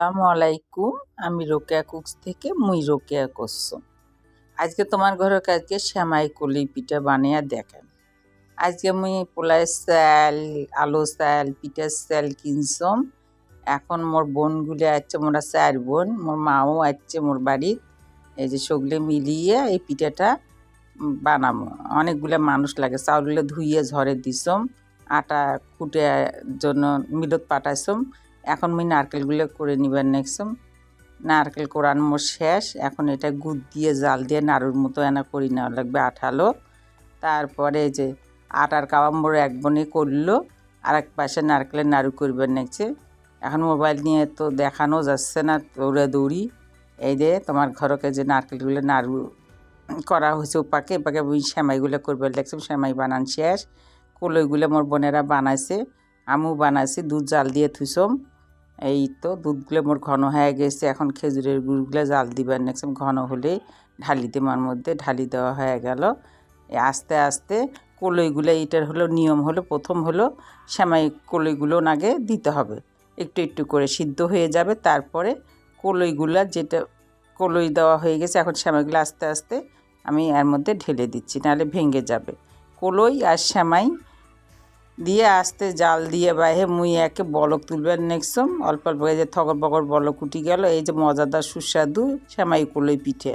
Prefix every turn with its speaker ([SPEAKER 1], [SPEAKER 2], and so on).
[SPEAKER 1] আসসালামু আলাইকুম। আমি রোকেয়া কুকস থেকে রোকেয়া করছুম। আজকে তোমার ঘরের কাজকে শ্যামাই কলি পিঠা বানিয়ে দেখেন। আজকে পোলায় চাল, আলু চাল, পিঠার চাল কিনছম। এখন মোর বোনগুলি আসছে, মোরা 4 বোন, মোর মাও আসছে মোর বাড়ির। এই যে সগলে মিলিয়ে এই পিঠাটা বানাবো। অনেকগুলো মানুষ লাগে। চাউলগুলো ধুইয়ে ঝরে দিছম, আটা কুটে জন্য মিলত পাঠাইছম। এখন নারকেলগুলো করে নিবার নেকছম। নারকেল কোরানো মোর শেষ। এখন এটা গুড় দিয়ে জাল দিয়ে নাড়ুর মতো এনা করি নেওয়া লাগবে আঠালো। তারপরে যে আটার কাবা মোর এক বনে করলো, আর এক পাশে নারকেলের নাড়ু করবার নেছে। এখন মোবাইল নিয়ে তো দেখানো যাচ্ছে না, দৌড়াদৌড়ি। এই যে তোমার ঘরকে যে নারকেলগুলো নাড়ু করা হয়েছে ওপাকে এপাকে ওই সেমাইগুলো করবার লাগছে। সেমাই বানান শেষ। কলইগুলো মোর বোনেরা বানাইছে, আমিও বানাইছি। দুধ জাল দিয়ে থুইছম। এই তো দুধগুলো মোর ঘন হয়ে গেছে। এখন খেজুরের গুড়গুলো জাল দিবার নেক্সট ঘন হলে ঢালি দেওয়ার মধ্যে ঢালি দেওয়া হয়ে গেল। আস্তে আস্তে কলইগুলো, এইটার হলো নিয়ম, হলো প্রথম হলো সেমাই কলইগুলো আগে দিতে হবে, একটু একটু করে সিদ্ধ হয়ে যাবে। তারপরে কলইগুলা, যেটা কলই দেওয়া হয়ে গেছে, এখন সেমাইগুলো আস্তে আস্তে আমি এর মধ্যে ঢেলে দিচ্ছি, নাহলে ভেঙে যাবে। কলই আর সেমাই দিয়ে আস্তে জাল দিয়ে বাইরে একে বলক তুলবার নেক্সম। অল্প অল্প যে থগর বগর বলক উঠি গেল। এই যে মজাদার সুস্বাদু সেমাই কলই পিঠে।